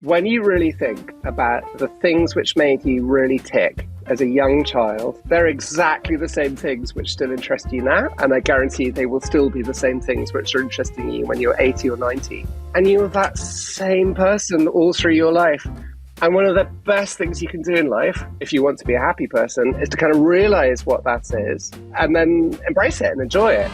When you really think about the things which made you really tick as a young child, they're exactly the same things which still interest you now. And I guarantee they will still be the same things which are interesting you when you're 80 or 90. And you're that same person all through your life. And one of the best things you can do in life, if you want to be a happy person, is to kind of realize what that is and then embrace it and enjoy it.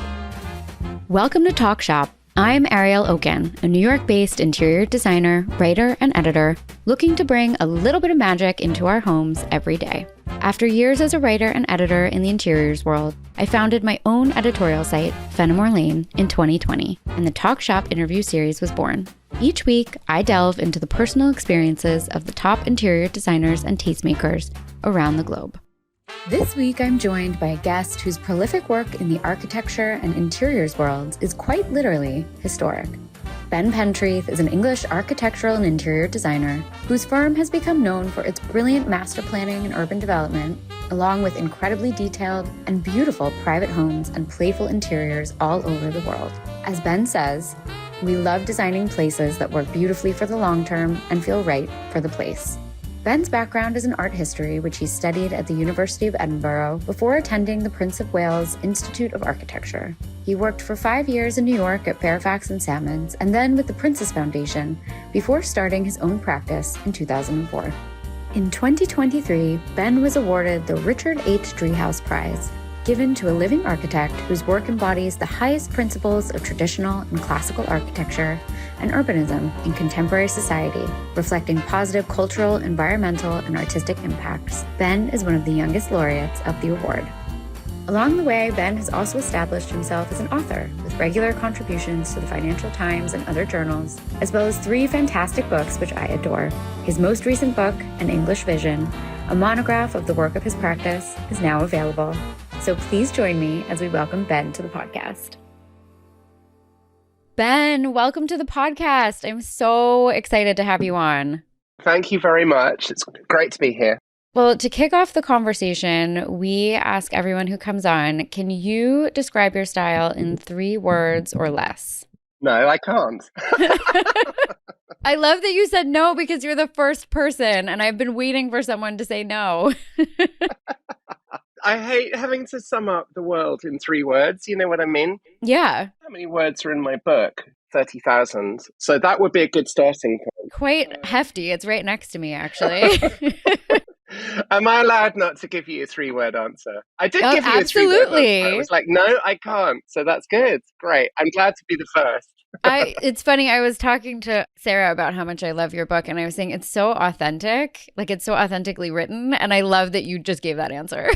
Welcome to Talk Shop. I'm Ariel Okin, a New York-based interior designer, writer, and editor, looking to bring a little bit of magic into our homes every day. After years as a writer and editor in the interiors world, I founded my own editorial site, Fenimore Lane, in 2020, and the Talk Shop interview series was born. Each week, I delve into the personal experiences of the top interior designers and tastemakers around the globe. This week, I'm joined by a guest whose prolific work in the architecture and interiors worlds is quite literally historic. Ben Pentreath is an English architectural and interior designer whose firm has become known for its brilliant master planning and urban development, along with incredibly detailed and beautiful private homes and playful interiors all over the world. As Ben says, we love designing places that work beautifully for the long term and feel right for the place. Ben's background is in art history, which he studied at the University of Edinburgh before attending the Prince of Wales Institute of Architecture. He worked for 5 years in New York at Fairfax and Sammons, and then with the Princess Foundation before starting his own practice in 2004. In 2023, Ben was awarded the Richard H. Driehaus Prize, given to a living architect whose work embodies the highest principles of traditional and classical architecture and urbanism in contemporary society, reflecting positive cultural, environmental, and artistic impacts. Ben is one of the youngest laureates of the award. Along the way, Ben has also established himself as an author, with regular contributions to the Financial Times and other journals, as well as 3 fantastic books which I adore. His most recent book, An English Vision, a monograph of the work of his practice, is now available. So please join me as we welcome Ben to the podcast. Ben, welcome to the podcast. I'm so excited to have you on. Thank you very much. It's great to be here. Well, to kick off the conversation, we ask everyone who comes on, can you describe your style in 3 words or less? No, I can't. I love that you said no because you're the first person and I've been waiting for someone to say no. I hate having to sum up the world in 3 words. You know what I mean? Yeah. How many words are in my book? 30,000. So that would be a good starting point. Quite hefty. It's right next to me, actually. Am I allowed not to give you a 3-word answer? I did give you a 3-word absolutely. answer. I was like, no, I can't. So that's good. Great. I'm glad to be the first. It's funny. I was talking to Sarah about how much I love your book, and I was saying it's so authentic. Like, it's so authentically written. And I love that you just gave that answer.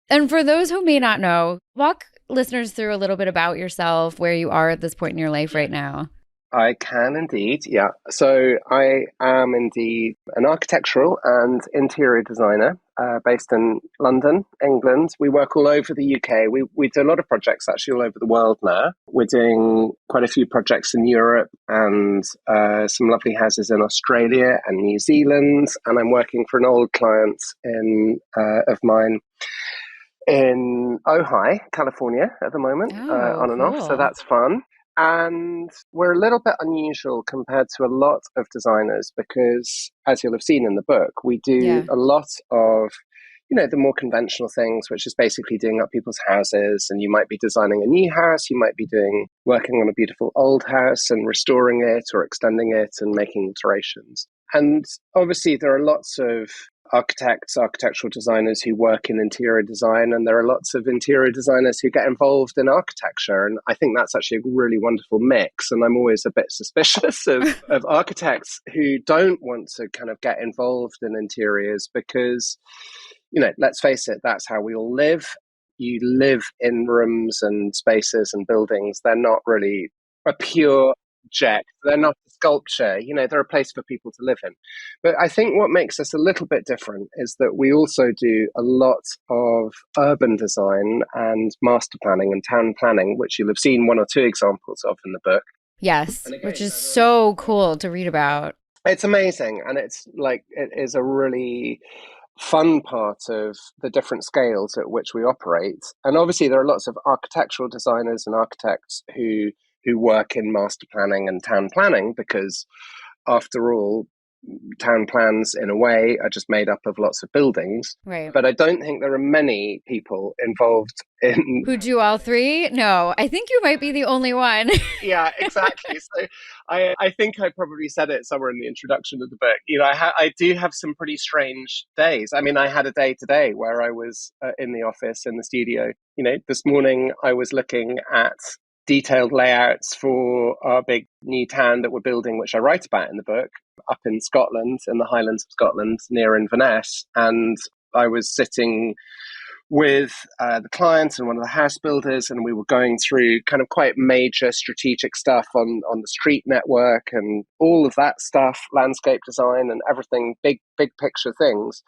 And for those who may not know, walk listeners through a little bit about yourself, where you are at this point in your life right now. I can indeed, yeah. So I am indeed an architectural and interior designer based in London, England. We work all over the UK. We do a lot of projects actually all over the world now. We're doing quite a few projects in Europe and some lovely houses in Australia and New Zealand. And I'm working for an old client of mine in Ojai, California at the moment, on and off. So that's fun. And we're a little bit unusual compared to a lot of designers because, as you'll have seen in the book, we do a lot of, the more conventional things, which is basically doing up people's houses. And you might be designing a new house, you might be working on a beautiful old house and restoring it or extending it and making alterations. And obviously there are lots of architects, architectural designers who work in interior design, and there are lots of interior designers who get involved in architecture. And I think that's actually a really wonderful mix. And I'm always a bit suspicious of architects who don't want to kind of get involved in interiors because, let's face it, that's how we all live. You live in rooms and spaces and buildings. They're not really a pure object. They're not a sculpture. They're a place for people to live in. But I think what makes us a little bit different is that we also do a lot of urban design and master planning and town planning, which you'll have seen 1 or 2 examples of in the book. Yes, which is so cool to read about. It's amazing. And it is a really fun part of the different scales at which we operate. And obviously there are lots of architectural designers and architects who who work in master planning and town planning, because after all, town plans in a way are just made up of lots of buildings. Right. But I don't think there are many people involved in who do all three. No, I think you might be the only one. yeah, exactly. So I think I probably said it somewhere in the introduction of the book. I do have some pretty strange days. I mean, I had a day today where I was in the office, in the studio. This morning I was looking at detailed layouts for our big new town that we're building, which I write about in the book, up in Scotland, in the Highlands of Scotland, near Inverness. And I was sitting with the clients and one of the house builders, and we were going through kind of quite major strategic stuff on the street network and all of that stuff, landscape design and everything, big picture things.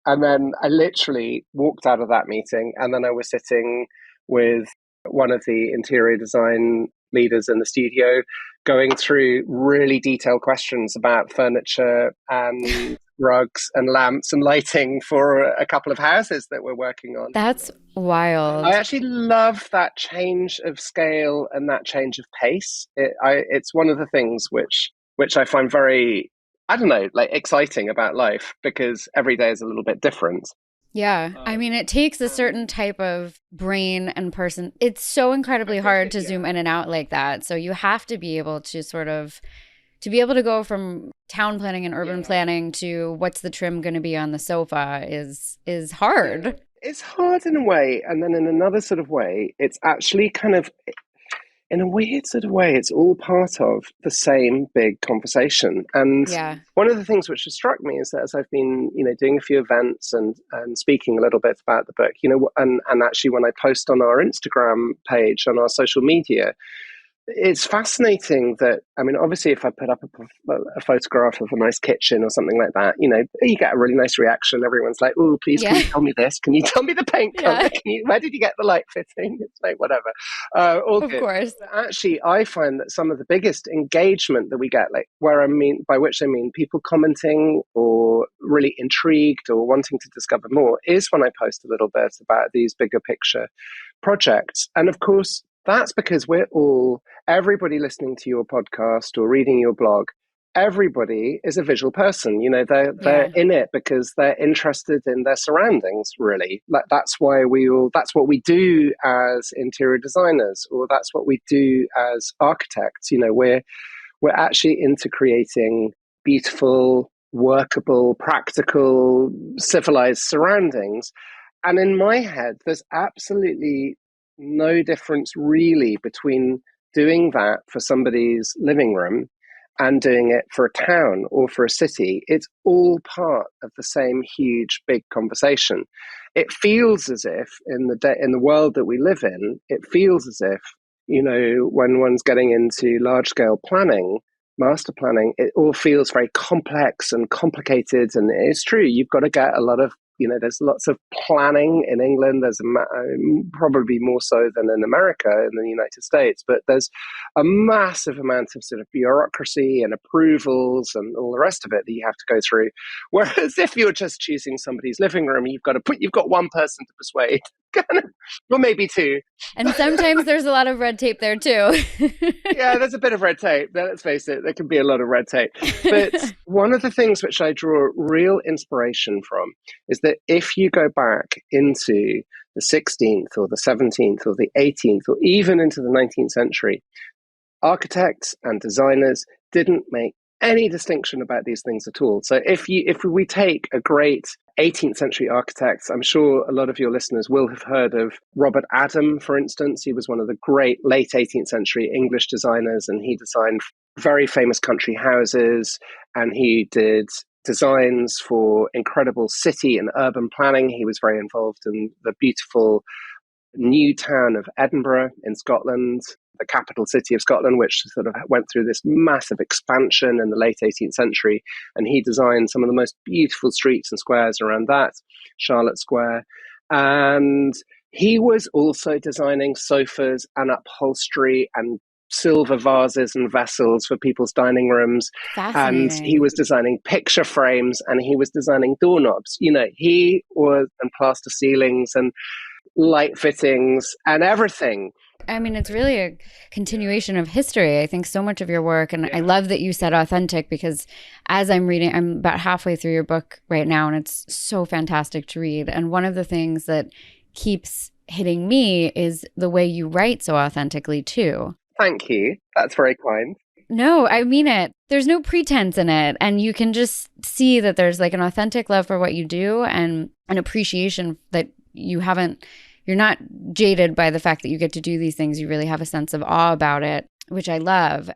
And then I literally walked out of that meeting, and then I was sitting with one of the interior design leaders in the studio, going through really detailed questions about furniture and rugs and lamps and lighting for a couple of houses that we're working on. That's wild. I actually love that change of scale and that change of pace. It's one of the things which I find very, I don't know, like exciting about life, because every day is a little bit different. Yeah. I mean, it takes a certain type of brain and person. It's so incredibly hard to zoom in and out like that. So you have to be able to to be able to go from town planning and urban planning to what's the trim going to be on the sofa is hard. It's hard in a way. And then in another sort of way, it's actually kind of, in a weird sort of way, it's all part of the same big conversation. And one of the things which has struck me is that as I've been, doing a few events and speaking a little bit about the book, and actually when I post on our Instagram page, on our social media, it's fascinating that, I mean, obviously, if I put up a photograph of a nice kitchen or something like that, you get a really nice reaction. Everyone's like, "Oh, please, can you tell me this? Can you tell me the paint color? Where did you get the light fitting?" It's like, whatever. All of good. Course. But actually, I find that some of the biggest engagement that we get, by which I mean people commenting or really intrigued or wanting to discover more, is when I post a little bit about these bigger picture projects. And of course, that's because everybody listening to your podcast or reading your blog, everybody is a visual person. They're in it because they're interested in their surroundings, really. That's what we do as interior designers, or that's what we do as architects. We're actually into creating beautiful, workable, practical, civilized surroundings. And in my head, there's absolutely no difference really between doing that for somebody's living room and doing it for a town or for a city. It's all part of the same huge, big conversation. It feels as if in the world that we live in, it feels as if, when one's getting into large scale planning, master planning, it all feels very complex and complicated. And it's true, you've got to get a lot of, there's lots of planning in England. There's probably more so than in America, in the United States, but there's a massive amount of sort of bureaucracy and approvals and all the rest of it that you have to go through. Whereas if you're just choosing somebody's living room, you've got one person to persuade, or maybe two. And sometimes there's a lot of red tape there too. Yeah, there's a bit of red tape. Let's face it, there can be a lot of red tape. But one of the things which I draw real inspiration from is that if you go back into the 16th or the 17th or the 18th or even into the 19th century, architects and designers didn't make any distinction about these things at all. So if we take a great 18th century architect, I'm sure a lot of your listeners will have heard of Robert Adam, for instance. He was one of the great late 18th century English designers, and he designed very famous country houses, and he did designs for incredible city and urban planning. He was very involved in the beautiful new town of Edinburgh in Scotland, the capital city of Scotland, which sort of went through this massive expansion in the late 18th century. And he designed some of the most beautiful streets and squares around that, Charlotte Square. And he was also designing sofas and upholstery and silver vases and vessels for people's dining rooms. And he was designing picture frames, and he was designing doorknobs. He was, and plaster ceilings and light fittings and everything. I mean, it's really a continuation of history. I think so much of your work, and I Yeah. love that you said authentic because as I'm reading, I'm about halfway through your book right now, and it's so fantastic to read. And one of the things that keeps hitting me is the way you write so authentically, too. Thank you. That's very kind. No, I mean it. There's no pretense in it. And you can just see that there's like an authentic love for what you do and an appreciation that you're not jaded by the fact that you get to do these things. You really have a sense of awe about it, which I love.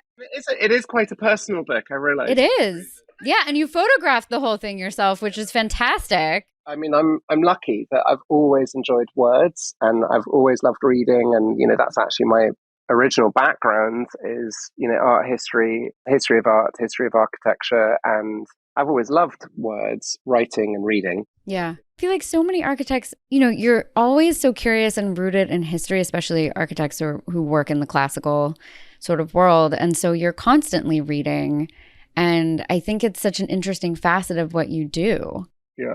It is quite a personal book, I It realize. is. Yeah. And you photographed the whole thing yourself, which is fantastic. I mean, I'm lucky that I've always enjoyed words and I've always loved reading, and that's actually my original background is art history, history of art, history of architecture, and I've always loved words, writing and reading. Yeah. I feel like so many architects, you're always so curious and rooted in history, especially architects who work in the classical sort of world. And so you're constantly reading. And I think it's such an interesting facet of what you do. Yeah.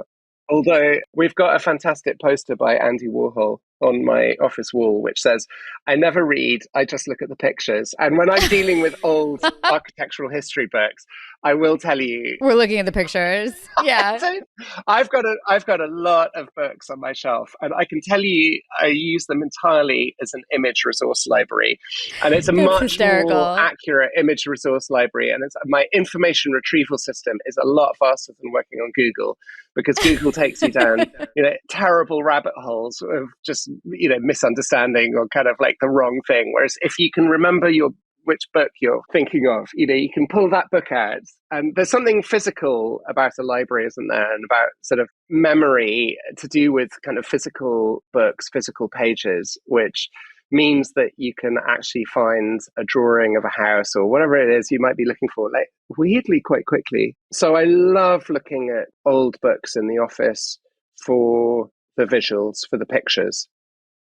Although we've got a fantastic poster by Andy Warhol on my office wall, which says, I never read, I just look at the pictures. And when I'm dealing with old architectural history books, I will tell you, We're looking at the pictures. Yeah. I've got a lot of books on my shelf, and I can tell you I use them entirely as an image resource library. And it's a That's much more hysterical. accurate image resource library. And my information retrieval system is a lot faster than working on Google, because Google takes you down, terrible rabbit holes of just, misunderstanding or kind of like the wrong thing. Whereas if you can remember which book you're thinking of, you can pull that book out. And there's something physical about a library, isn't there? And about sort of memory to do with kind of physical books, physical pages, which means that you can actually find a drawing of a house or whatever it is you might be looking for, like weirdly quite quickly. So I love looking at old books in the office for the visuals, for the pictures.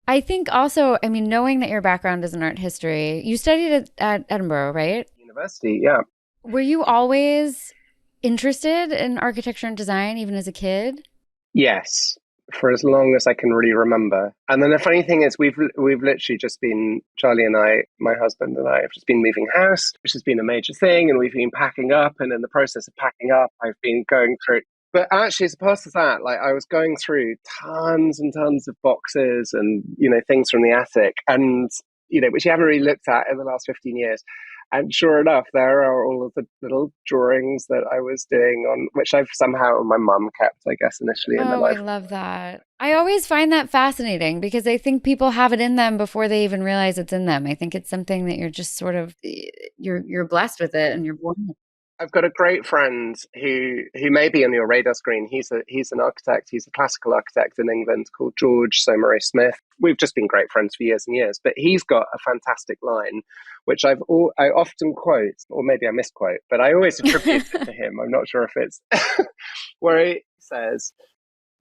I think also, I mean, knowing that your background is in art history, you studied at Edinburgh, right? University, yeah. Were you always interested in architecture and design, even as a kid? Yes, for as long as I can really remember. And then the funny thing is, we've literally just been, Charlie and I, my husband and I, have just been moving house, which has been a major thing, and we've been packing up. And in the process of packing up, I've been going through. But actually, as opposed to that, like I was going through tons and tons of boxes and things from the attic, and which you haven't really looked at in the last 15 years. And sure enough, there are all of the little drawings that I was doing on, which I've somehow my mum kept, I guess, initially in my Oh, I life. love that. I always find that fascinating because I think people have it in them before they even realize it's in them. I think it's something that you're just sort of you're blessed with it and you're born with. I've got a great friend who may be on your radar screen. He's an architect. He's a classical architect in England called George Someray Smith. We've just been great friends for years and years. But he's got a fantastic line, which I often quote, or maybe I misquote, but I always attribute it to him. I'm not sure if it's where he says,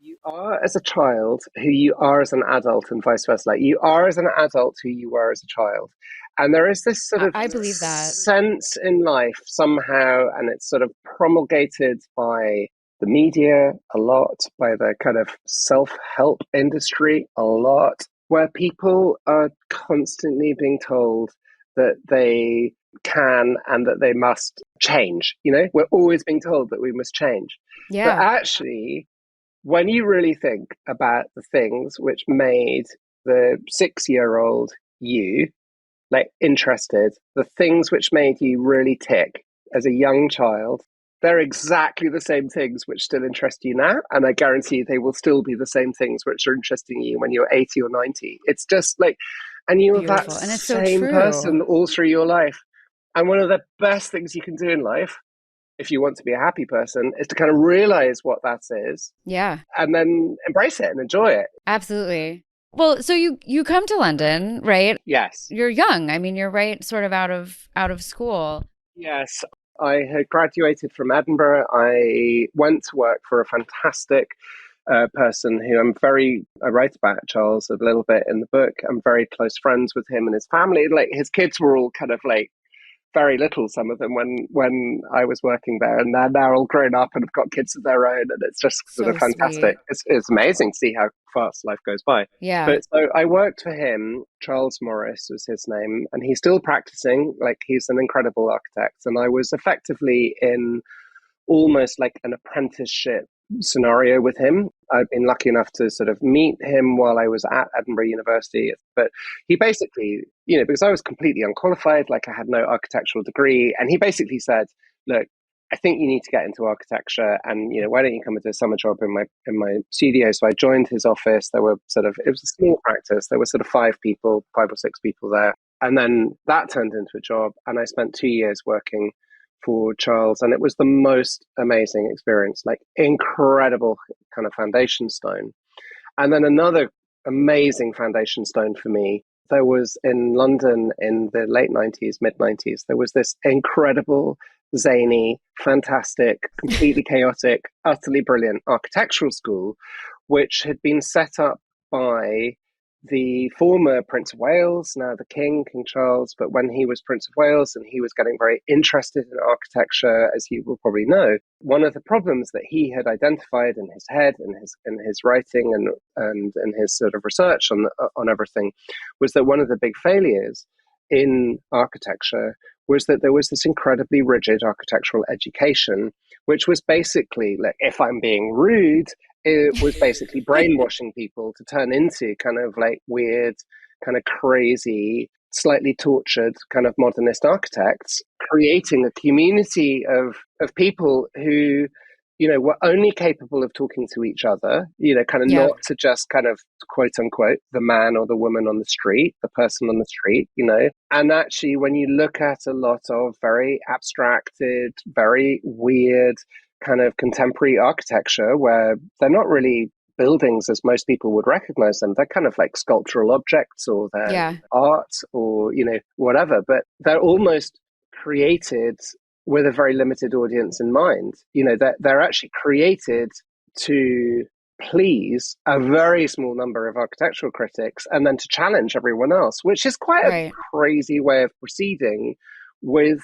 "You are as a child who you are as an adult, and vice versa. Like you are as an adult who you were as a child." And there is this sort of I believe that. sense in life somehow, and it's sort of promulgated by the media a lot, by the kind of self-help industry a lot, where people are constantly being told that they can and that they must change. We're always being told that we must change. But Yeah. actually, when you really think about the things which made the 6-year-old you like interested, the things which made you really tick as a young child, they're exactly the same things which still interest you now. And I guarantee they will still be the same things which are interesting you when you're 80 or 90. It's just like, and you're that Beautiful. And it's so same true. person all through your life. And one of the best things you can do in life, if you want to be a happy person, is to kind of realize what that is Yeah. and then embrace it and enjoy it. Absolutely. Well, so you come to London, right? Yes. You're young. I mean, you're right sort of out of school. Yes. I had graduated from Edinburgh. I went to work for a fantastic person who I write about Charles a little bit in the book. I'm very close friends with him and his family. Like his kids were all kind of like very little, some of them, when I was working there, and they're now all grown up and have got kids of their own, and it's just sort of So fantastic. sweet. It's amazing to see how fast life goes by. Yeah. But so I worked for him. Charles Morris was his name, and he's still practicing. Like, he's an incredible architect, and I was effectively in almost like an apprenticeship scenario with him. I've been lucky enough to sort of meet him while I was at Edinburgh University. But he basically, because I was completely unqualified, like I had no architectural degree, and he basically said, look, I think you need to get into architecture, and why don't you come and do a summer job in my studio? So I joined his office. There were it was a small practice. There were sort of 5 or 6 people there. And then that turned into a job, and I spent 2 years working for Charles, and it was the most amazing experience, like incredible kind of foundation stone. And then another amazing foundation stone for me, there was in London in the late 90s, mid 90s, there was this incredible, zany, fantastic, completely chaotic, utterly brilliant architectural school, which had been set up by the former Prince of Wales, now the King Charles, but when he was Prince of Wales and he was getting very interested in architecture, as you will probably know, one of the problems that he had identified in his head, in his writing and in his sort of research on everything, was that one of the big failures in architecture was that there was this incredibly rigid architectural education, which was basically, like, if I'm being rude, it was basically brainwashing people to turn into kind of like weird, kind of crazy, slightly tortured kind of modernist architects, creating a community of people who, were only capable of talking to each other, kind of Yeah. not to just kind of quote unquote the man or the woman on the street, the person on the street, And actually, when you look at a lot of very abstracted, very weird kind of contemporary architecture, where they're not really buildings as most people would recognize them, they're kind of like sculptural objects, or they're art, or whatever, but they're almost created with a very limited audience in mind. They're actually created to please a very small number of architectural critics and then to challenge everyone else, which is quite a crazy way of proceeding with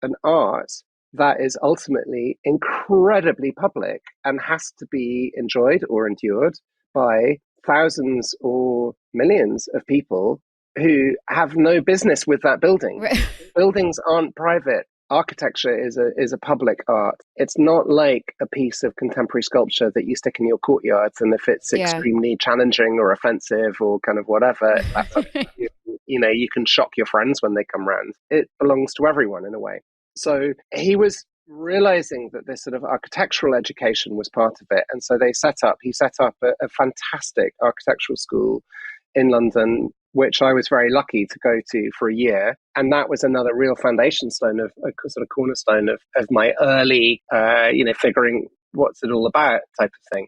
an art that is ultimately incredibly public and has to be enjoyed or endured by thousands or millions of people who have no business with that building. Right. Buildings aren't private. Architecture is a public art. It's not like a piece of contemporary sculpture that you stick in your courtyard, and if it's extremely challenging or offensive or kind of whatever, that's up to you. You can shock your friends when they come round. It belongs to everyone in a way. So he was realizing that this sort of architectural education was part of it. And so he set up a fantastic architectural school in London, which I was very lucky to go to for a year. And that was another real foundation stone, of a sort of cornerstone of my early, figuring what's it all about type of thing.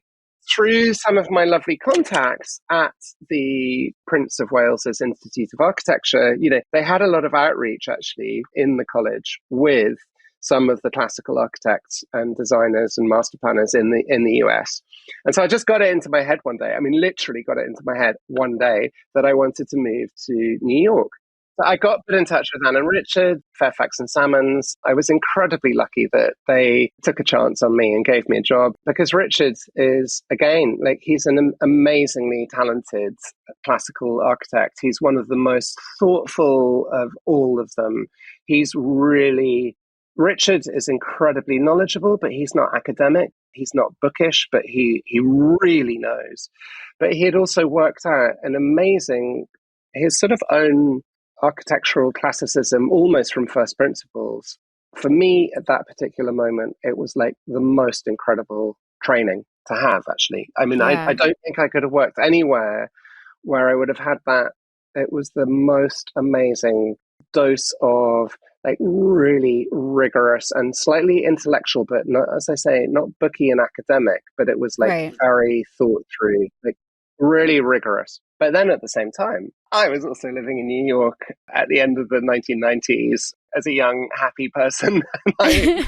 Through some of my lovely contacts at the Prince of Wales's Institute of Architecture, they had a lot of outreach actually in the college with some of the classical architects and designers and master planners in the US. And so I just got it into my head one day. I mean, literally got it into my head one day that I wanted to move to New York. So I got put in touch with Anne and Richard, Fairfax and Salmons. I was incredibly lucky that they took a chance on me and gave me a job, because Richard is, again, like, he's an amazingly talented classical architect. He's one of the most thoughtful of all of them. Richard is incredibly knowledgeable, but he's not academic. He's not bookish, but he really knows. But he had also worked out his sort of own architectural classicism, almost from first principles. For me, at that particular moment, it was like the most incredible training to have, actually. I mean, I don't think I could have worked anywhere where I would have had that. It was the most amazing dose of like really rigorous and slightly intellectual, but not, as I say, not booky and academic, but it was like very thought through, like really rigorous. But then at the same time, I was also living in New York at the end of the 1990s as a young, happy person. I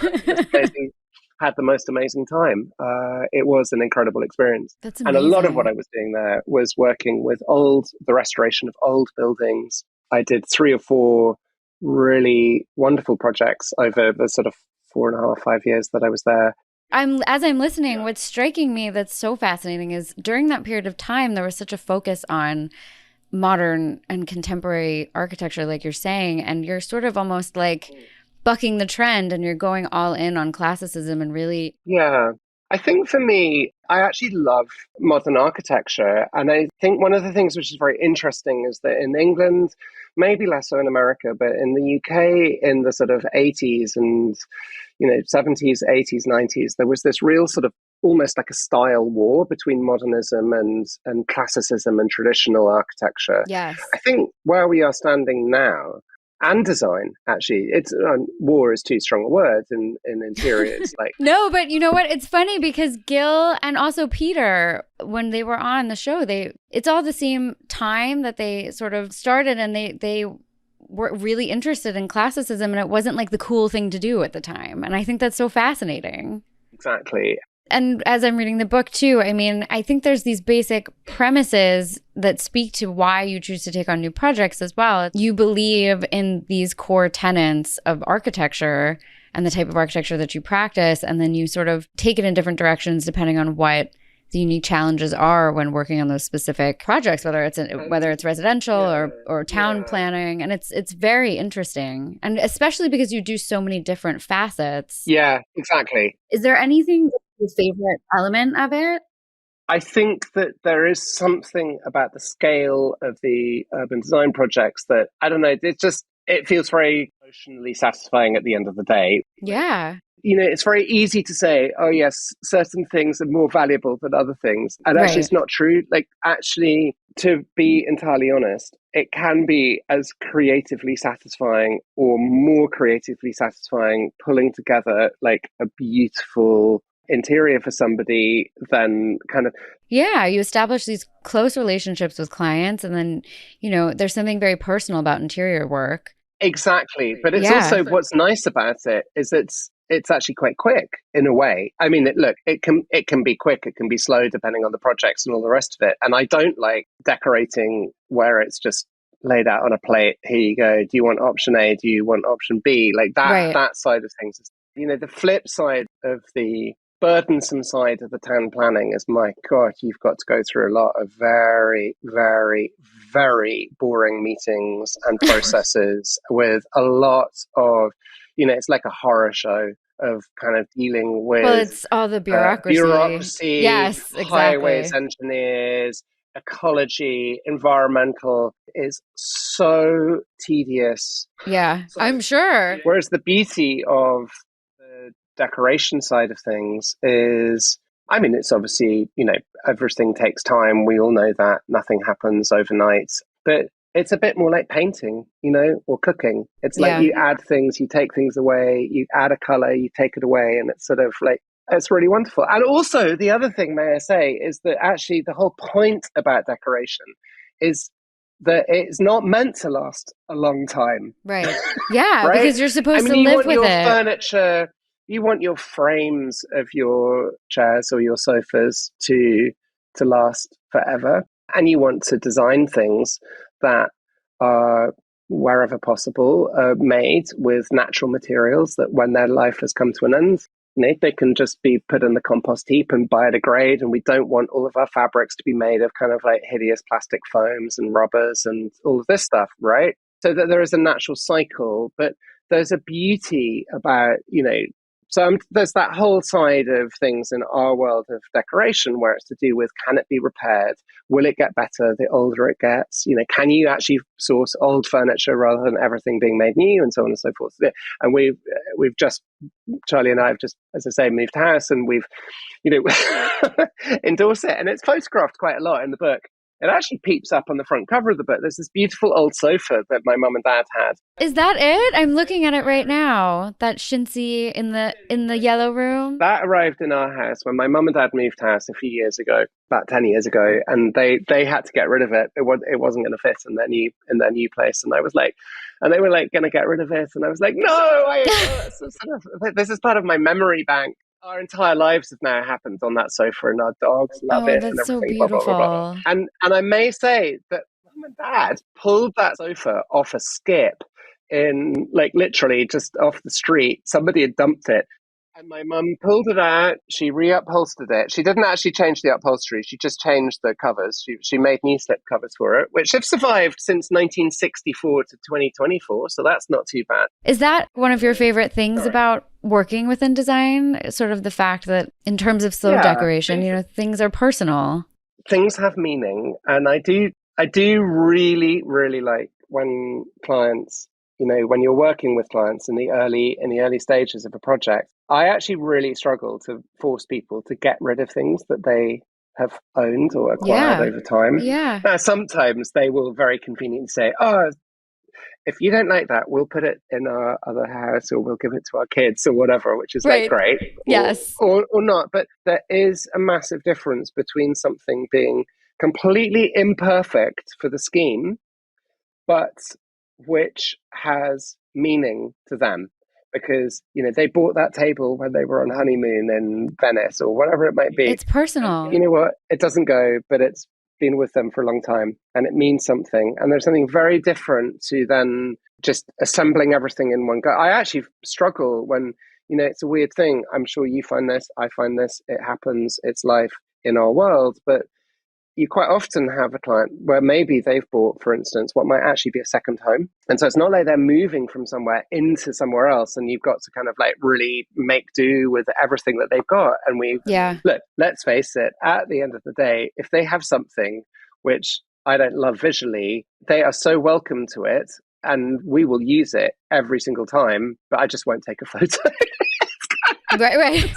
had the most amazing time. It was an incredible experience. That's amazing. And a lot of what I was doing there was working with the restoration of old buildings. I did 3 or 4 really wonderful projects over the sort of 4.5, 5 years that I was there. As I'm listening, what's striking me that's so fascinating is during that period of time, there was such a focus on modern and contemporary architecture, like you're saying, and you're sort of almost like bucking the trend and you're going all in on classicism and really. Yeah. I think for me, I actually love modern architecture. And I think one of the things which is very interesting is that in England, maybe less so in America, but in the UK in the sort of 80s and 70s, 80s, 90s, there was this real sort of almost like a style war between modernism and classicism and traditional architecture. Yes. I think where we are standing now, and design, actually, it's war is too strong a word in interiors. Like no, but you know what? It's funny because Gil and also Peter, when they were on the show, it's all the same time that they sort of started, and they were really interested in classicism, and it wasn't like the cool thing to do at the time. And I think that's so fascinating. Exactly. And as I'm reading the book too, I mean, I think there's these basic premises that speak to why you choose to take on new projects as well. You believe in these core tenets of architecture and the type of architecture that you practice, and then you sort of take it in different directions depending on what the unique challenges are when working on those specific projects, whether it's residential or town planning. And it's very interesting. And especially because you do so many different facets. Yeah, exactly. Is there anything that's your favorite element of it? I think that there is something about the scale of the urban design projects that, I don't know, it feels very emotionally satisfying at the end of the day. Yeah. It's very easy to say, oh, yes, certain things are more valuable than other things. And actually, It's not true. Like, actually, to be entirely honest, it can be as creatively satisfying or more creatively satisfying pulling together like a beautiful interior for somebody than kind of. Yeah, you establish these close relationships with clients, and then, there's something very personal about interior work. Exactly. But it's also what's nice about it is it's actually quite quick in a way. I mean, it can be quick, it can be slow depending on the projects and all the rest of it. And I don't like decorating where it's just laid out on a plate. Here you go. Do you want option A? Do you want option B? Like that, that side of things. The flip side of the burdensome side of the town planning is, my God, you've got to go through a lot of very, very, very boring meetings and processes with a lot of, it's like a horror show of kind of dealing with. Well, it's all the bureaucracy. Yes, exactly. Highways engineers, ecology, environmental is so tedious. Yeah, I'm sure. Whereas the beauty of the decoration side of things is, I mean, it's obviously, everything takes time. We all know that nothing happens overnight, but it's a bit more like painting, or cooking. It's like you add things, you take things away, you add a color, you take it away. And it's sort of like, it's really wonderful. And also the other thing, may I say, is that actually the whole point about decoration is that it's not meant to last a long time. Right. Yeah, right? Because you're supposed to live with it. Furniture, you want your frames of your chairs or your sofas to last forever. And you want to design things that are, wherever possible, made with natural materials that when their life has come to an end, they can just be put in the compost heap and biodegrade. And we don't want all of our fabrics to be made of kind of like hideous plastic foams and rubbers and all of this stuff, right? So that there is a natural cycle, but there's a beauty about, so there's that whole side of things in our world of decoration where it's to do with, can it be repaired? Will it get better the older it gets? Can you actually source old furniture rather than everything being made new, and so on and so forth? And we've just, Charlie and I have just, as I say, moved house, and we've, endorse it. And it's photographed quite a lot in the book. It actually peeps up on the front cover of the book. There's this beautiful old sofa that my mum and dad had. Is that it? I'm looking at it right now. That chintzy in the yellow room. That arrived in our house when my mum and dad moved house a few years ago, about 10 years ago, and they had to get rid of it. It wasn't going to fit in their new place, and I was like, and they were like going to get rid of it, and I was like, no, this is part of my memory bank. Our entire lives have now happened on that sofa, and our dogs love it. That's and everything, so beautiful. blah, blah, blah. And I may say that mum and dad pulled that sofa off a skip in, like, literally just off the street. Somebody had dumped it. And my mum pulled it out. She reupholstered it. She didn't actually change the upholstery. She just changed the covers. She made knee slip covers for it, which have survived since 1964 to 2024. So that's not too bad. Is that one of your favorite things about working within design? Sort of the fact that in terms of slow decoration, things are personal. Things have meaning. And I do really, really like when clients, when you're working with clients in the early stages of a project, I actually really struggle to force people to get rid of things that they have owned or acquired over time. Yeah. Now, sometimes they will very conveniently say, "Oh, if you don't like that, we'll put it in our other house, or we'll give it to our kids, or whatever," which is like great. Yes. Or not. But there is a massive difference between something being completely imperfect for the scheme, but which has meaning to them. Because, they bought that table when they were on honeymoon in Venice or whatever it might be. It's personal. You know what? It doesn't go, but it's been with them for a long time and it means something. And there's something very different to then just assembling everything in one go. I actually struggle when, it's a weird thing. I'm sure you find this, I find this, it happens, it's life in our world. But you quite often have a client where maybe they've bought, for instance, what might actually be a second home. And so it's not like they're moving from somewhere into somewhere else and you've got to kind of like really make do with everything that they've got. And look, let's face it, at the end of the day, if they have something which I don't love visually, they are so welcome to it and we will use it every single time, but I just won't take a photo. Right.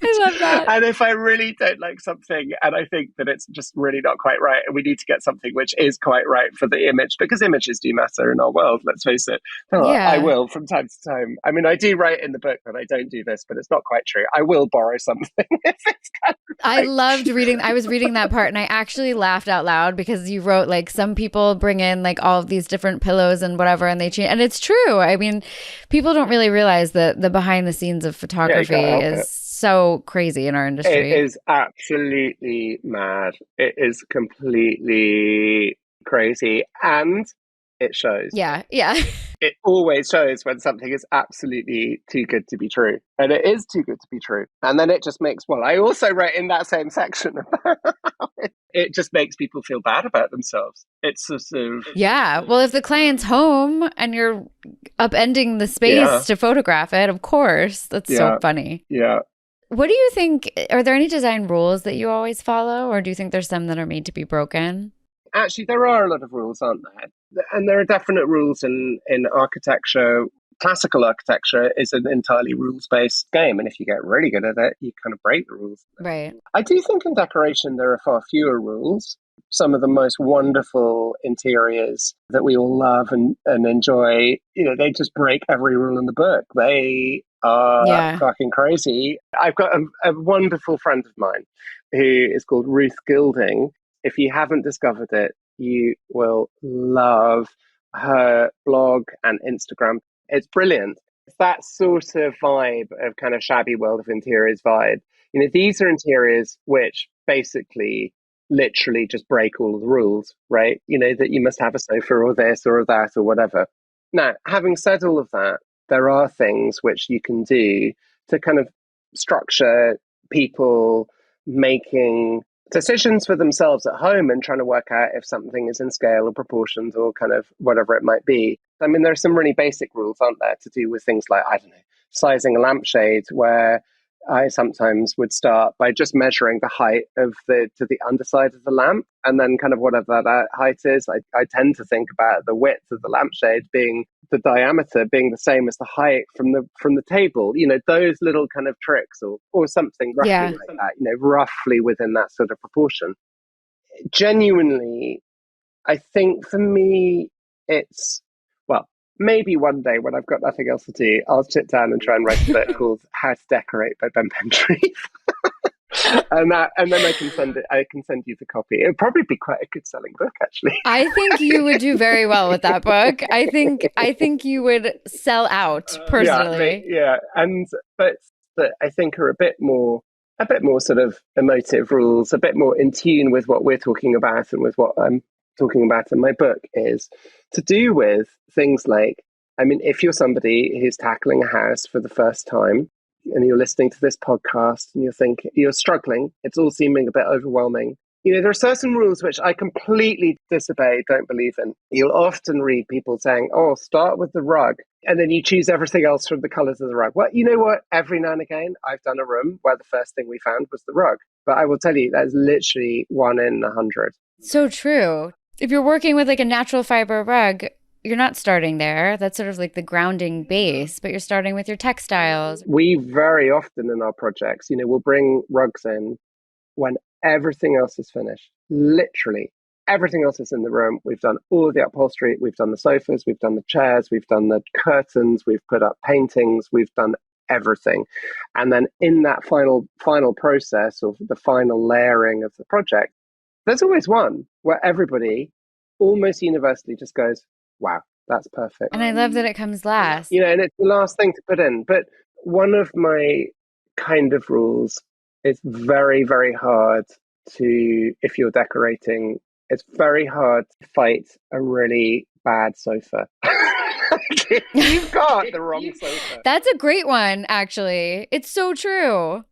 I love that. And if I really don't like something and I think that it's just really not quite right and we need to get something which is quite right for the image, because images do matter in our world, let's face it. I will from time to time. I mean, I do write in the book that I don't do this, but it's not quite true. I will borrow something if it's kind of I loved reading. I was reading that part and I actually laughed out loud because you wrote like some people bring in like all of these different pillows and whatever and they change. And it's true. I mean, people don't really realize that the behind the scenes of photography is so crazy in our industry. It is absolutely mad. It is completely crazy. And it shows. Yeah. It always shows when something is absolutely too good to be true. And it is too good to be true. And then it just makes, I also wrote in that same section about it just makes people feel bad about themselves. It's sort of... Yeah. Well, if the client's home and you're upending the space to photograph it, of course. That's so funny. Yeah. What do you think? Are there any design rules that you always follow? Or do you think there's some that are made to be broken? Actually, there are a lot of rules, aren't there? And there are definite rules in architecture. Classical architecture is an entirely rules-based game. And if you get really good at it, you kind of break the rules. Right. I do think in decoration, there are far fewer rules. Some of the most wonderful interiors that we all love and enjoy, they just break every rule in the book. They are fucking crazy. I've got a wonderful friend of mine who is called Ruth Gilding. If you haven't discovered it, you will love her blog and Instagram. It's brilliant. It's that sort of vibe of kind of shabby world of interiors vibe. These are interiors which basically literally just break all of the rules, right? That you must have a sofa or this or that or whatever. Now, having said all of that, there are things which you can do to kind of structure people making decisions for themselves at home and trying to work out if something is in scale or proportions or kind of whatever it might be. I mean, there are some really basic rules, aren't there, to do with things like, I don't know, sizing a lampshade, where I sometimes would start by just measuring the height to the underside of the lamp, and then kind of whatever that height is, I tend to think about the width of the lampshade being the diameter being the same as the height from the table. Those little kind of tricks or something roughly like that. Roughly within that sort of proportion. Genuinely, I think for me, it's maybe one day when I've got nothing else to do, I'll sit down and try and write a book called How to Decorate by Ben Pentreath. and then I can send you the copy. It'll probably be quite a good selling book, actually. I think you would do very well with that book. I think you would sell out personally. But I think are a bit more sort of emotive rules, a bit more in tune with what we're talking about and with what I'm talking about in my book, is to do with things like I mean, if you're somebody who's tackling a house for the first time and you're listening to this podcast and you're struggling, it's all seeming a bit overwhelming. There are certain rules which I completely disobey, don't believe in. You'll often read people saying, oh, start with the rug, and then you choose everything else from the colours of the rug. Well, you know what? Every now and again, I've done a room where the first thing we found was the rug. But I will tell you, that's literally 1 in 100. So true. If you're working with like a natural fiber rug, you're not starting there. That's sort of like the grounding base, but you're starting with your textiles. We very often in our projects, we'll bring rugs in when everything else is finished. Literally, everything else is in the room. We've done all of the upholstery. We've done the sofas. We've done the chairs. We've done the curtains. We've put up paintings. We've done everything. And then in that final process of the final layering of the project, there's always one where everybody almost universally just goes, wow, that's perfect. And I love that it comes last. And it's the last thing to put in. But one of my kind of rules, it's very, very hard if you're decorating, it's very hard to fight a really bad sofa. You've got the wrong sofa. That's a great one, actually. It's so true.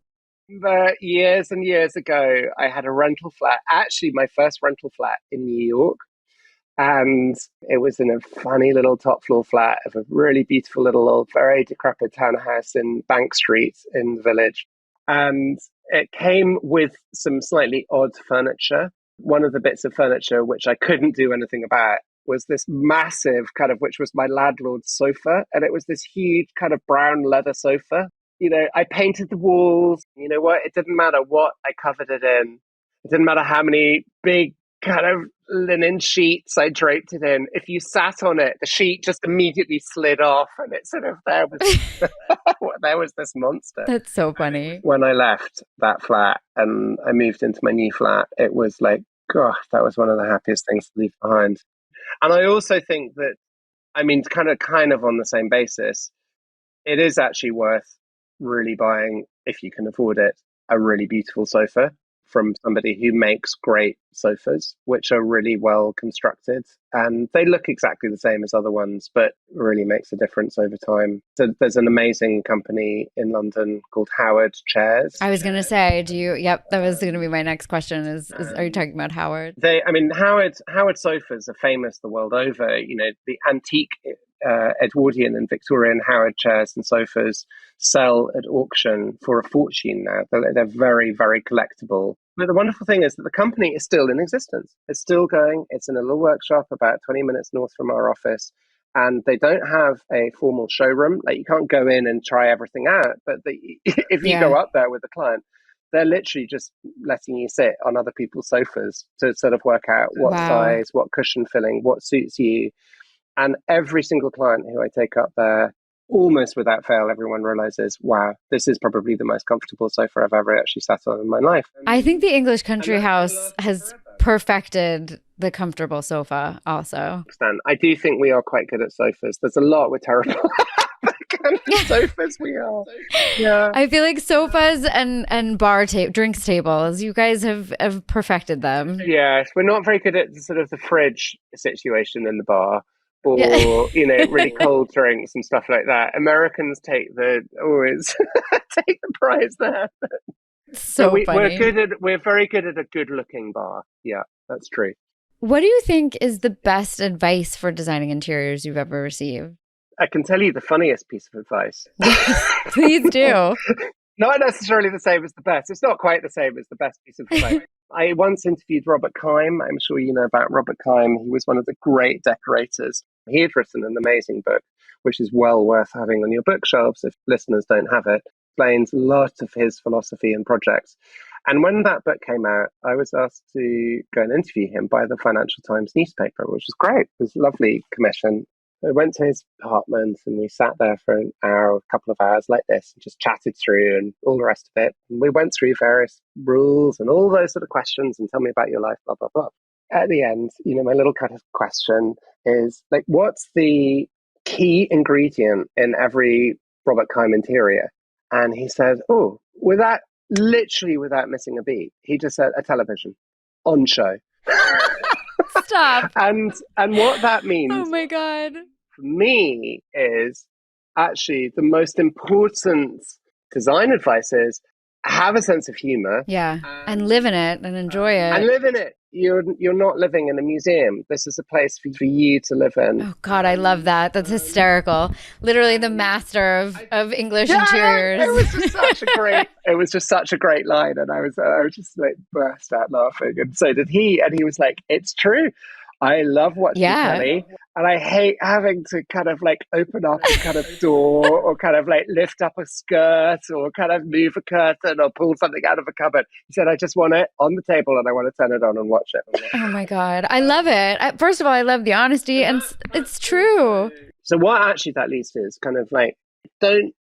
But years and years ago, I had a rental flat, actually my first rental flat in New York. And it was in a funny little top floor flat of a really beautiful little old, very decrepit townhouse in Bank Street in the Village. And it came with some slightly odd furniture. One of the bits of furniture which I couldn't do anything about was this massive which was my landlord's sofa. And it was this huge kind of brown leather sofa. I painted the walls. You know what? It didn't matter what I covered it in. It didn't matter how many big kind of linen sheets I draped it in. If you sat on it, the sheet just immediately slid off, and it sort of there was this monster. That's so funny. When I left that flat and I moved into my new flat, it was like, gosh, that was one of the happiest things to leave behind. And I also think that, I mean, kind of on the same basis, it is actually worth really buying, if you can afford it, a really beautiful sofa from somebody who makes great sofas, which are really well constructed. And they look exactly the same as other ones, but really makes a difference over time. So there's an amazing company in London called Howard Chairs. I was going to say, that was going to be my next question is are you talking about Howard? Howard sofas are famous the world over. The antique Edwardian and Victorian Howard chairs and sofas sell at auction for a fortune now. They're very, very collectible. But the wonderful thing is that the company is still in existence. It's still going. It's in a little workshop about 20 minutes north from our office. And they don't have a formal showroom. Like, you can't go in and try everything out. But if you go up there with a client, they're literally just letting you sit on other people's sofas to sort of work out what size, what cushion filling, what suits you. And every single client who I take up there, almost without fail, everyone realizes, wow, this is probably the most comfortable sofa I've ever actually sat on in my life. I think the English country house has perfected the comfortable sofa also. I do think we are quite good at sofas. There's a lot we're terrible at. The kind of sofas we are. Yeah. I feel like sofas and drinks tables, you guys have perfected them. Yes, we're not very good at sort of the fridge situation in the bar. Or, really cold drinks and stuff like that. Americans take the prize there. So funny. We're very good at a good looking bar. Yeah, that's true. What do you think is the best advice for designing interiors you've ever received? I can tell you the funniest piece of advice. Please do. Not necessarily the same as the best. It's not quite the same as the best piece of advice. I once interviewed Robert Keim. I'm sure you know about Robert Keim. He was one of the great decorators. He had written an amazing book, which is well worth having on your bookshelves if listeners don't have it. Explains a lot of his philosophy and projects. And when that book came out, I was asked to go and interview him by the Financial Times newspaper, which was great. It was a lovely commission. I went to his apartment and we sat there for an hour, a couple of hours like this, and just chatted through and all the rest of it. And we went through various rules and all those sort of questions and tell me about your life, blah, blah, blah. At the end, my little kind of question is like, what's the key ingredient in every Robert Keim interior? And he said, literally without missing a beat, he just said a television on show. Stop. And what that means. Oh my God. for me is actually the most important design advice is have a sense of humor. Yeah. And live in it and enjoy it. And live in it. You're not living in a museum. This is a place for you to live in. Oh God, I love that. That's hysterical. Literally the master of English interiors. It was just such a great line, and I was just like burst out laughing, and so did he. And he was like, "It's true. I love watching telly, and I hate having to kind of like open up a kind of door or kind of like lift up a skirt or kind of move a curtain or pull something out of a cupboard." He said, "I just want it on the table and I want to turn it on and watch it." Oh my God. I love it. First of all, I love the honesty, and it's true. So what actually that leads to is kind of like, don't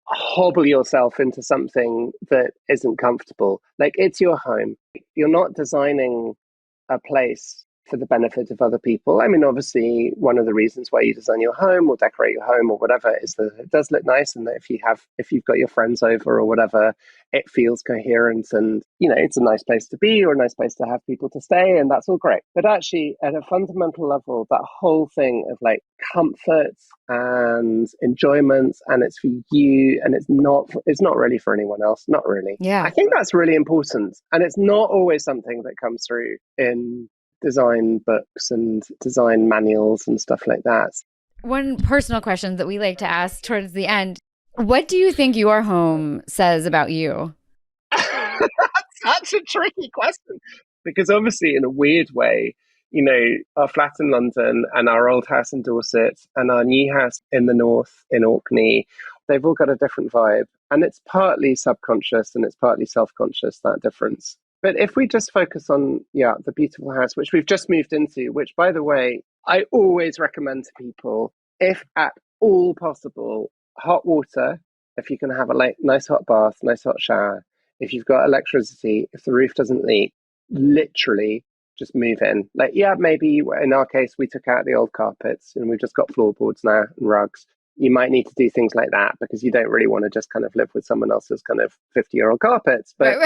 hobble yourself into something that isn't comfortable. Like, it's your home. You're not designing a place for the benefit of other people. I mean, obviously, one of the reasons why you design your home or decorate your home or whatever is that it does look nice, and that if you've got your friends over or whatever, it feels coherent, and it's a nice place to be or a nice place to have people to stay, and that's all great. But actually, at a fundamental level, that whole thing of like comfort and enjoyment, and it's for you, and it's not really for anyone else. Not really. Yeah. I think that's really important, and it's not always something that comes through in design books and design manuals and stuff like that. One personal question that we like to ask towards the end: what do you think your home says about you? That's such a tricky question, because obviously, in a weird way, our flat in London and our old house in Dorset and our new house in the north in Orkney, they've all got a different vibe, and it's partly subconscious and it's partly self-conscious, that difference. But if we just focus on, the beautiful house, which we've just moved into, which, by the way, I always recommend to people, if at all possible, hot water, if you can have a nice hot bath, nice hot shower, if you've got electricity, if the roof doesn't leak, literally just move in. Maybe in our case, we took out the old carpets and we've just got floorboards now and rugs. You might need to do things like that because you don't really want to just kind of live with someone else's kind of 50-year-old carpets. But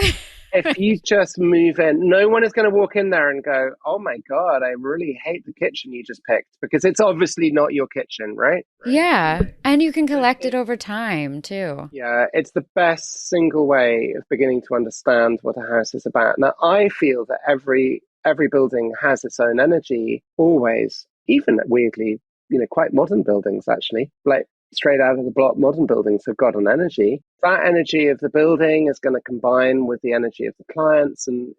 if you just move in, no one is going to walk in there and go, "Oh my God, I really hate the kitchen you just picked," because it's obviously not your kitchen, right? Yeah. And you can collect it over time too. Yeah, it's the best single way of beginning to understand what a house is about. Now, I feel that every building has its own energy always, even weirdly, quite modern buildings, actually, like straight out of the block, modern buildings have got an energy. That energy of the building is going to combine with the energy of the clients, and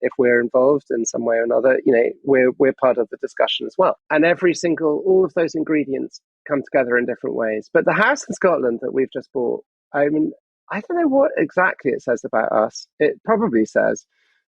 if we're involved in some way or another, we're part of the discussion as well. And all of those ingredients come together in different ways. But the house in Scotland that we've just bought, I mean, I don't know what exactly it says about us. It probably says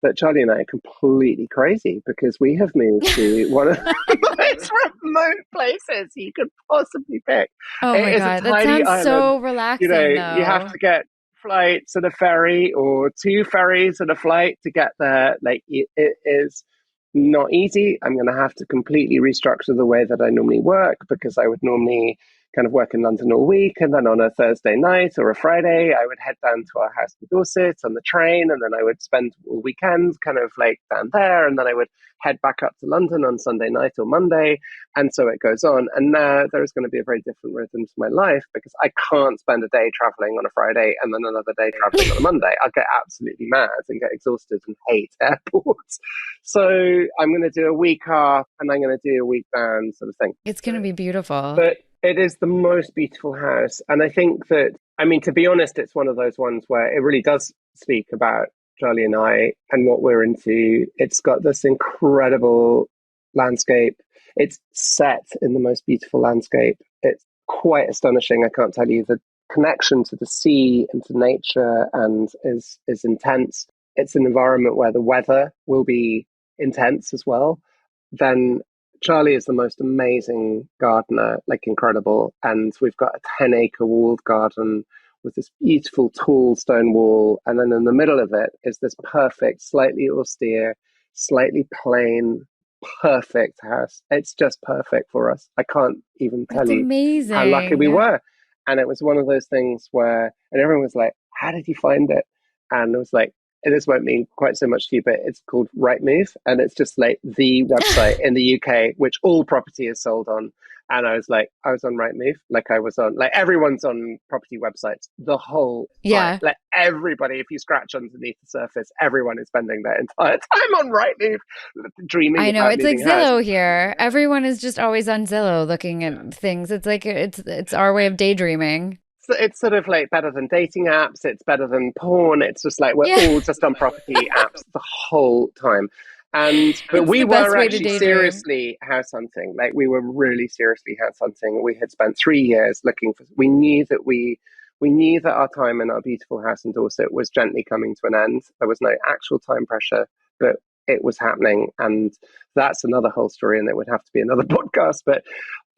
that Charlie and I are completely crazy because we have moved to one of the most remote places you could possibly pick. Oh my God, that sounds so relaxing, though. You have to get flights and a ferry or 2 ferries and a flight to get there. It is not easy. I'm going to have to completely restructure the way that I normally work, because I would normally kind of work in London all week, and then on a Thursday night or a Friday, I would head down to our house in Dorset on the train, and then I would spend all weekend kind of like down there, and then I would head back up to London on Sunday night or Monday, and so it goes on. And now there is going to be a very different rhythm to my life, because I can't spend a day traveling on a Friday and then another day traveling on a Monday. I'll get absolutely mad and get exhausted and hate airports. So I'm going to do a week off and I'm going to do a week down, sort of thing. It's going to be beautiful. But it is the most beautiful house. And I think that, I mean, to be honest, it's one of those ones where it really does speak about Charlie and I and what we're into. It's got this incredible landscape. It's set in the most beautiful landscape. It's quite astonishing. I can't tell you, the connection to the sea and to nature and is intense. It's an environment where the weather will be intense as well. Then Charlie is the most amazing gardener, like incredible. And we've got a 10-acre walled garden with this beautiful tall stone wall. And then in the middle of it is this perfect, slightly austere, slightly plain, perfect house. It's just perfect for us. I can't even tell you amazing. How lucky we were. And it was one of those things where, and everyone was like, "How did you find it?" And it was like, this won't mean quite so much to you, but it's called Rightmove, and it's just like the website in the UK which all property is sold on. And I was on Rightmove, like I was on, like everyone's on property websites the whole time. Yeah. Like everybody, if you scratch underneath the surface, everyone is spending their entire time on Rightmove, dreaming I know. about It's like moving house. Zillow here. Everyone is just always on Zillow looking at things. It's like it's our way of daydreaming. So it's sort of like better than dating apps. It's better than porn. It's just like we're Yeah. all just on property apps the whole time. But It's we the best were way to actually daydream. seriously house hunting. Like we were really seriously house hunting. We had spent 3 years looking for. We knew that our time in our beautiful house in Dorset was gently coming to an end. There was no actual time pressure, but it was happening, and that's another whole story, and it would have to be another podcast. But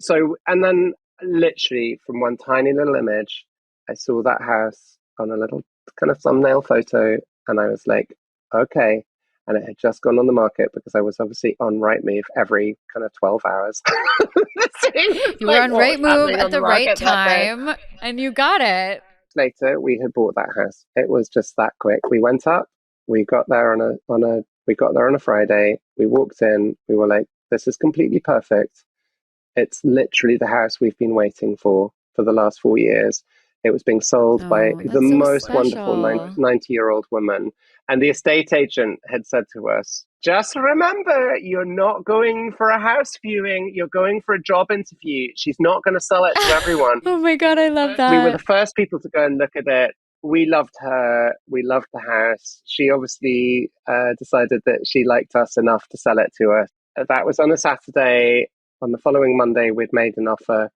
so, and then literally from one tiny little image, I saw that house on a little kind of thumbnail photo, and I was like, okay. And it had just gone on the market because I was obviously on Rightmove every kind of 12 hours. You were on What was right move happening at on the the right market that day. time and you got it. Later, we had bought that house. It was just that quick. We went up. We got there we got there on a Friday. We walked in. We were like, this is completely perfect. It's literally the house we've been waiting for the last 4 years. It was being sold by Oh, the that's so most wonderful special. 90-year-old woman. And the estate agent had said to us, just remember, you're not going for a house viewing, you're going for a job interview. She's not going to sell it to everyone. Oh my God, I love We were the that. first people to go and look at it. We loved her. We loved the house. She obviously decided that she liked us enough to sell it to us. That was on a Saturday. On the following Monday, we'd made an offer,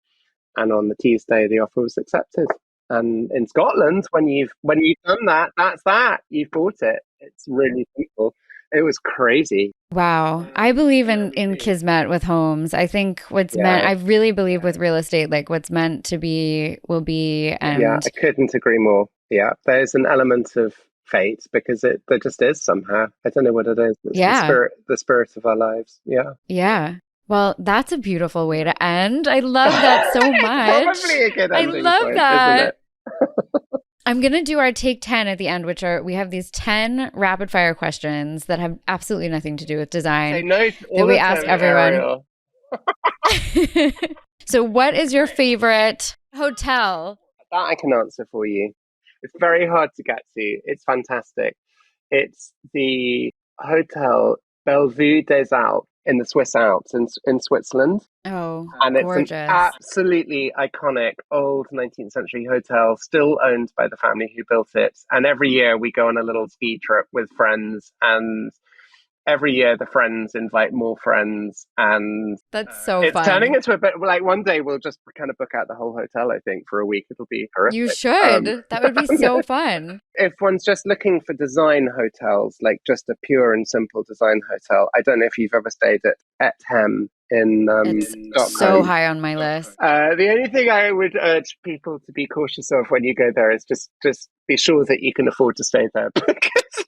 and on the Tuesday, the offer was accepted. And in Scotland, when you've done that, that's that. You've bought it. It's really simple. It was crazy. Wow. I believe in kismet with homes. I think what's meant, Yeah, I really believe with real estate, like what's meant to be will be. yeah, And I couldn't agree more. Yeah, there's an element of fate because there just is somehow. I don't know what it is. It's yeah, the spirit of our lives. Yeah. yeah. Well, that's a beautiful way to end. I love that so It's much. probably a good I ending love point, isn't it? that. I'm going to do our take 10 at the end, which are we have these 10 rapid fire questions that have absolutely nothing to do with Say design no that all we the ask time, everyone. Ariel. So, what is your favorite hotel? That I can answer for you. It's very hard to get to. It's fantastic. It's the Hotel Bellevue des Alpes in the Swiss Alps in Switzerland. Oh, And it's an gorgeous. absolutely iconic old 19th century hotel, still owned by the family who built it. And every year we go on a little ski trip with friends, and every year the friends invite more friends, and That's so it's turning fun. into a bit like one day we'll just kind of book out the whole hotel, I think, for a week. It'll be You horrific. should. That would be so fun. If one's just looking for design hotels, like just a pure and simple design hotel, I don't know if you've ever stayed at Hem in It's so Stockholm. high on my list. The only thing I would urge people to be cautious of when you go there is just be sure that you can afford to stay there because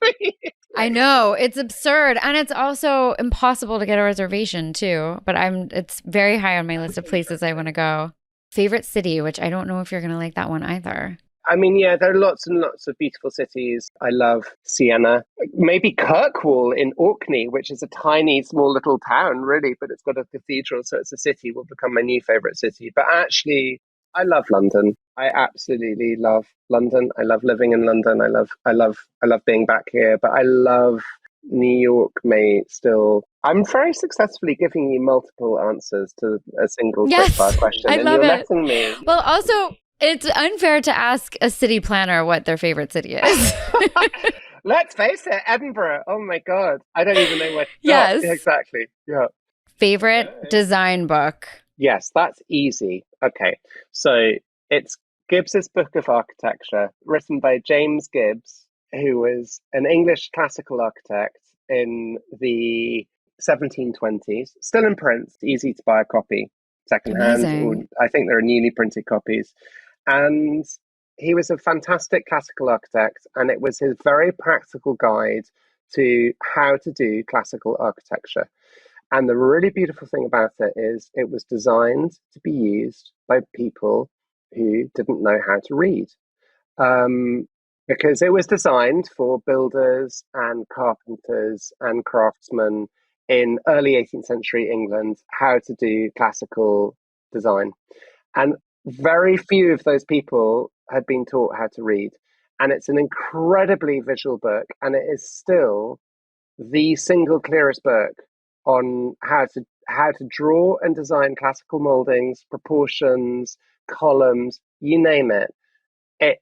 I know it's absurd, and it's also impossible to get a reservation too. But it's very high on my list of places I want to go. Favorite city, which I don't know if you're gonna like that one either. I mean, yeah, there are lots and lots of beautiful cities. I love Siena. Maybe Kirkwall in Orkney, which is a tiny, small little town, really, but it's got a cathedral, so it's a city, will become my new favourite city. But actually, I love London. I absolutely love London. I love living in London. I love being back here. But I love New York may still. I'm very successfully giving you multiple answers to a single quickfire Yes, question, I and love you're it. letting me. Well, also, it's unfair to ask a city planner what their favorite city is. Let's face it, Edinburgh. Oh my God. I don't even know where to start. Yes. Exactly. Yeah. Favorite design book. Yes, that's easy. Okay. So it's Gibbs's Book of Architecture, written by James Gibbs, who was an English classical architect in the 1720s. Still in print, easy to buy a copy secondhand, or Amazing. I think there are newly printed copies. And he was a fantastic classical architect, and it was his very practical guide to how to do classical architecture. And the really beautiful thing about it is it was designed to be used by people who didn't know how to read. Um, because it was designed for builders and carpenters and craftsmen in early 18th century England how to do classical design. And very few of those people had been taught how to read. And it's an incredibly visual book, and it is still the single clearest book on how to draw and design classical moldings, proportions, columns, you name it. It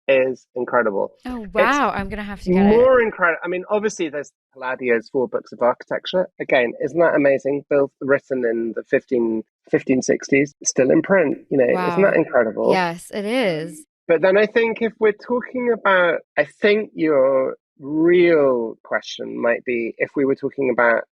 is incredible. Oh, wow. I'm going to have to get more incredible. I mean, obviously, there's Palladio's 4 books of architecture. Again, isn't that amazing? Built, written in the 1560s, still in print. You know, Wow. Isn't that incredible? Yes, it is. But then I think if we're talking about, I think your real question might be if we were talking about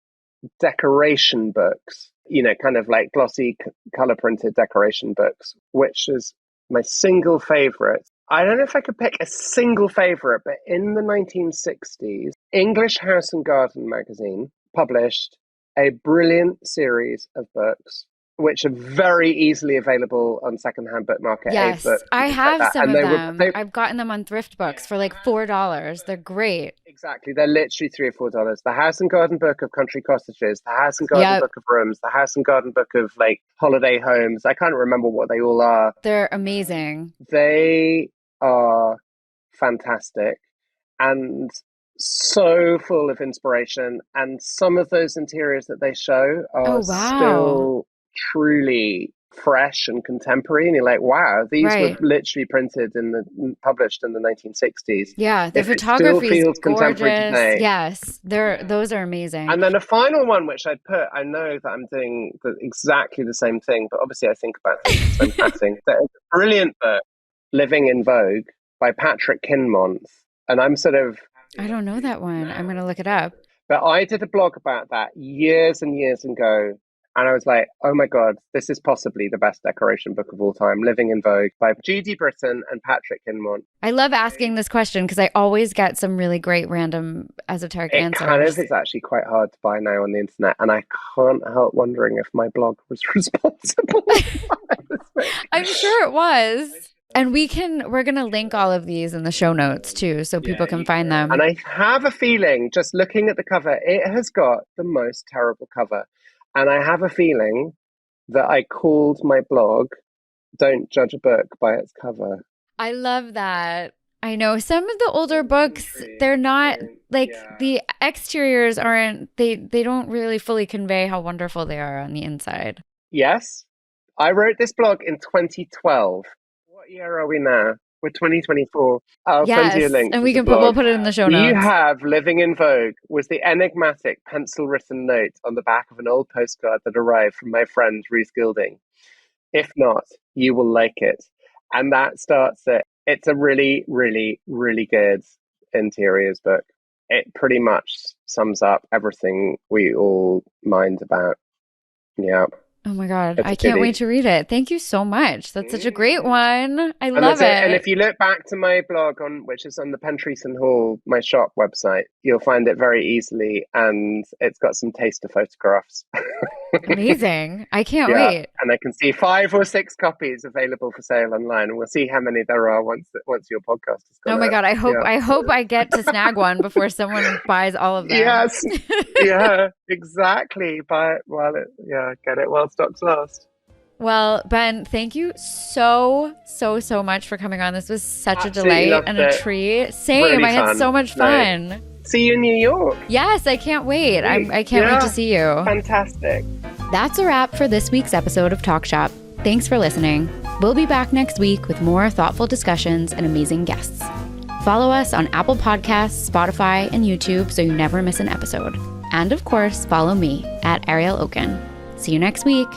decoration books, you know, kind of like glossy color printed decoration books, which is my single favorite. I don't know if I could pick a single favorite, but in the 1960s, English House and Garden magazine published a brilliant series of books, which are very easily available on secondhand book market. Yes, I have some of them. I've gotten them on thrift books for like $4. They're great. Exactly. They're literally $3 or $4. The House and Garden book of country cottages, the House and Garden book of rooms, the House and Garden book of like holiday homes. I can't remember what they all are. They're amazing. They are fantastic and so full of inspiration. And some of those interiors that they show are still truly fresh and contemporary, and you're like, wow, these were literally published in the 1960s. Yeah, the photography is gorgeous. Yes, those are amazing. And then a final one which I'd put, I know that I'm doing exactly the same thing, but obviously I think about things the same passing. There's a brilliant book, Living in Vogue, by Patrick Kinmont, and I don't know that one. I'm going to look it up. But I did a blog about that years and years ago. And I was like, oh my God, this is possibly the best decoration book of all time, Living in Vogue by Judy Britton and Patrick Kinmont. I love asking this question because I always get some really great random esoteric answers. It's actually quite hard to buy now on the internet. And I can't help wondering if my blog was responsible. I'm sure it was. And we're going to link all of these in the show notes too, so people can find them. And I have a feeling, just looking at the cover, it has got the most terrible cover. And I have a feeling that I called my blog, Don't Judge a Book by Its Cover. I love that. I know some of the older books, they're not like the exteriors they don't really fully convey how wonderful they are on the inside. Yes. I wrote this blog in 2012. What year are we now? We're 2024. I'll send you a link. And we'll put it in the show notes. You have Living in Vogue was the enigmatic pencil-written note on the back of an old postcard that arrived from my friend Ruth Gilding. If not, you will like it. And that starts it. It's a really, really, really good interiors book. It pretty much sums up everything we all mind about. Yeah. Oh my God, I can't wait to read it. Thank you so much. That's such a great one. I love it. And if you look back to my blog, which is on the Pentreath and Hall, my shop website, you'll find it very easily. And it's got some taster photographs. Amazing. I can't wait. And I can see 5 or 6 copies available for sale online. And we'll see how many there are once your podcast is gone. Oh my God, I hope I get to snag one before someone buys all of them. Yes. Yeah, exactly. Buy it get it while stock's last. Well, Ben, thank you so much for coming on. This was such a delight and a treat. Same. Really I had so much fun. No. See you in New York. Yes, I can't wait. I can't wait to see you. Fantastic. That's a wrap for this week's episode of Talk Shop. Thanks for listening. We'll be back next week with more thoughtful discussions and amazing guests. Follow us on Apple Podcasts, Spotify, and YouTube so you never miss an episode. And of course, follow me at Ariel Okin. See you next week.